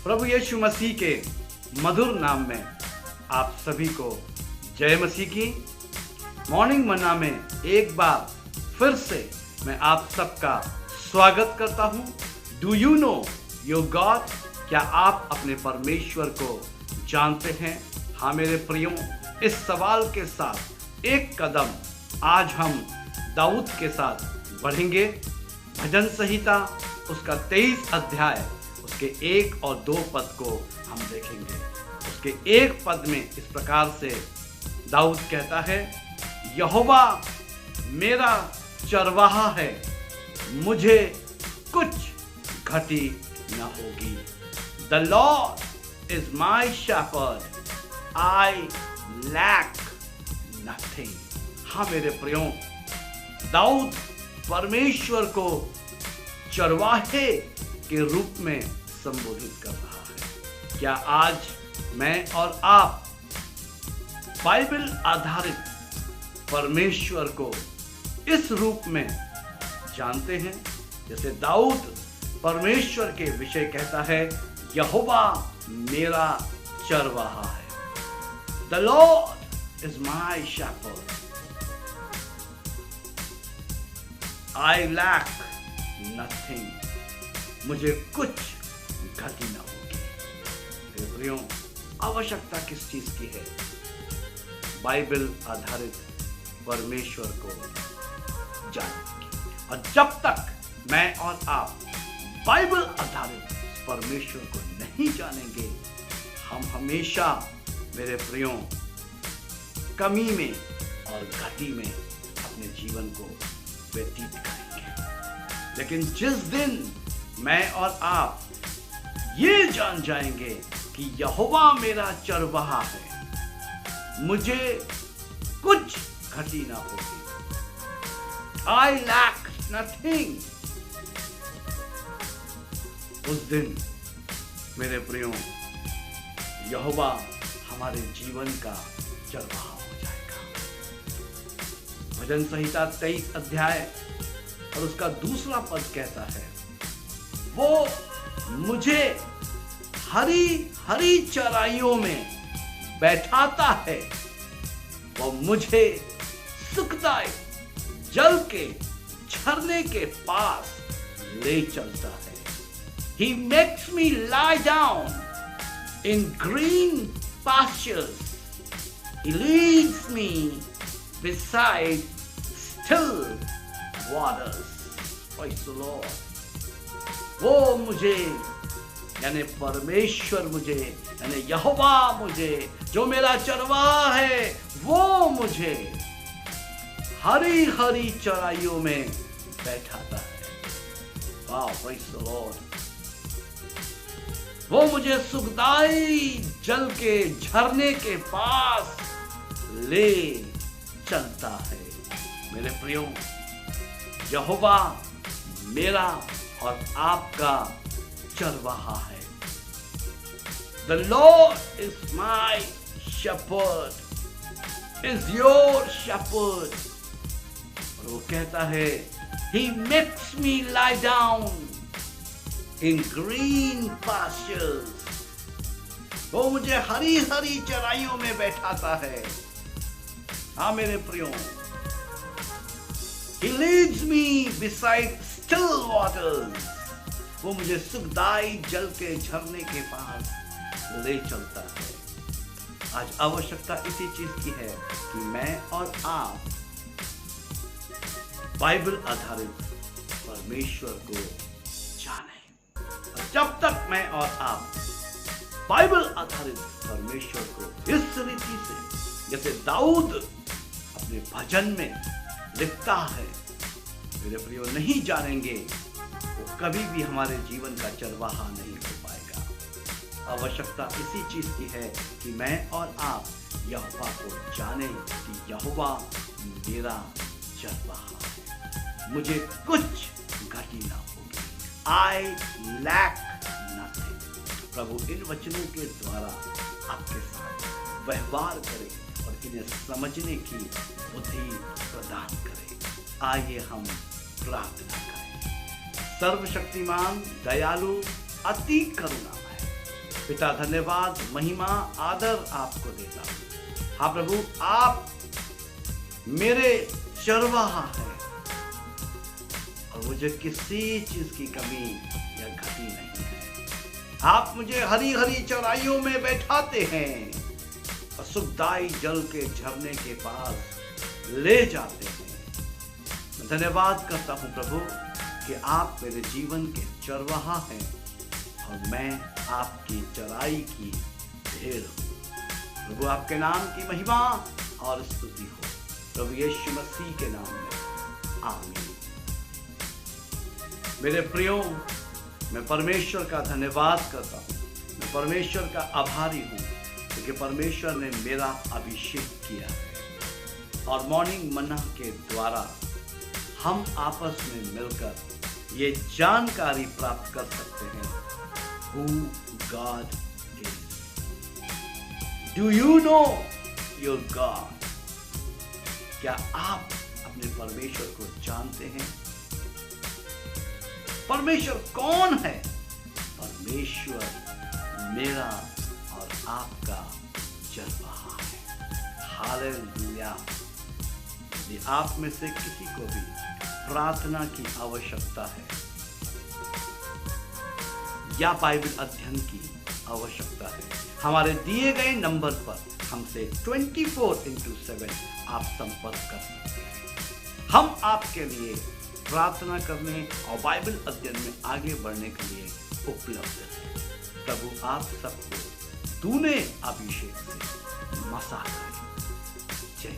प्रभु यीशु मसीह के मधुर नाम में आप सभी को जय मसीह की। मॉर्निंग मन्ना में एक बार फिर से मैं आप सबका स्वागत करता हूं। Do you know your God? क्या आप अपने परमेश्वर को जानते हैं? हाँ मेरे प्रियो, इस सवाल के साथ एक कदम आज हम दाऊद के साथ बढ़ेंगे। भजन संहिता उसका 23 अध्याय उसके 1 और 2 पद को हम देखेंगे। उसके 1 पद में इस प्रकार से दाऊद कहता है, यहोवा मेरा चरवाहा है, मुझे कुछ घटी न होगी। The Lord is my shepherd, I lack nothing. हाँ मेरे प्रियो, दाऊद परमेश्वर को चरवाहे के रूप में संबोधित कर रहा है। क्या आज मैं और आप बाइबल आधारित परमेश्वर को इस रूप में जानते हैं? जैसे दाऊद परमेश्वर के विषय कहता है, यहोवा मेरा चरवाहा है। The Lord is my shepherd, I lack nothing. मुझे कुछ घटी न होगी। मेरे प्रियो, आवश्यकता किस चीज की है? बाइबल आधारित परमेश्वर को जानने की। और जब तक मैं और आप बाइबल आधारित परमेश्वर को नहीं जानेंगे, हम हमेशा मेरे प्रियो कमी में और घटी में अपने जीवन को व्यतीत करेंगे। लेकिन जिस दिन मैं और आप ये जान जाएंगे कि यहोवा मेरा चरवाहा है, मुझे कुछ घटी ना होगी, आई लैक नथिंग, उस दिन मेरे प्रियो यहोवा हमारे जीवन का चरवाहा हो जाएगा। भजन संहिता 23 अध्याय और उसका 2 पद कहता है, वो मुझे हरी हरी चराइयों में बैठाता है, वो मुझे सुखदायक जल के झरने के पास ले चलता है। He makes me lie down in green pastures. He leads me beside still waters. Praise the Lord. वो मुझे यानी परमेश्वर मुझे यानी यहोवा मुझे, जो मेरा चरवाहा है, वो मुझे हरी हरी चराइयों में बैठाता है। वाह, praise the Lord. वो मुझे सुखदाई जल के झरने के पास ले चलता है। मेरे प्रियो, यहोवा मेरा और आपका चरवाहा है। The Lord is my shepherd, is your shepherd. और वो कहता है, He makes me lie down in green pastures. वो मुझे हरी हरी चराइयों में बैठाता है। हाँ मेरे प्रियो, He leads me beside still waters. वो मुझे सुखदाई जल के झरने के पास ले चलता है। आज आवश्यकता इसी चीज की है कि मैं और आप बाइबल आधारित परमेश्वर को जानें। और जब तक मैं और आप बाइबल आधारित परमेश्वर को इस रीति से, जैसे दाऊद अपने भजन में लिखता है, मेरे प्रियो, नहीं जानेंगे, वो कभी भी हमारे जीवन का चरवाहा नहीं हो पाएगा। आवश्यकता इसी चीज की है कि मैं और आप यहोवा को जानें कि यहोवा मेरा चरवाहा है, मुझे कुछ घटी ना होगी। आई लैक नथिंग। प्रभु इन वचनों के द्वारा आपके साथ व्यवहार करे और इन्हें समझने की बुद्धि प्रदान करे। आइए हम प्रार्थना करें। सर्वशक्तिमान, दयालु, अति करुणामय पिता धन्यवाद, महिमा, आदर आपको देता हूं। हाँ प्रभु, आप मेरे चरवाहा हैं और मुझे किसी चीज की कमी या घटी नहीं है। आप मुझे हरी हरी चराइयों में बैठाते हैं और सुखदाई जल के झरने के पास ले जाते हैं। मैं धन्यवाद करता हूं प्रभु कि आप मेरे जीवन के चरवाहा हैं और मैं आपकी चराई की भेड़ हूं। प्रभु, आपके नाम की महिमा और स्तुति हो प्रभु यीशु मसीह के नाम में, आमीन। मेरे प्रियो, मैं परमेश्वर का धन्यवाद करता हूँ। मैं परमेश्वर का आभारी हूँ क्योंकि परमेश्वर ने मेरा अभिषेक किया है और मॉर्निंग मन्ना के द्वारा हम आपस में मिलकर ये जानकारी प्राप्त कर सकते हैं who God is. Do you know your God? क्या आप अपने परमेश्वर को जानते हैं? परमेश्वर कौन है? परमेश्वर मेरा और आपका चरवाहा है। हालेलुया। यदि आप में से किसी को भी प्रार्थना की आवश्यकता है या बाइबल अध्ययन की आवश्यकता है, हमारे दिए गए नंबर पर हमसे 24/7 आप संपर्क कर सकते हैं। हम आपके लिए प्रार्थना करने और बाइबल अध्ययन में आगे बढ़ने के लिए उपलब्ध है। प्रभु आप सबको दूने अभिषेक से मसा करे। जय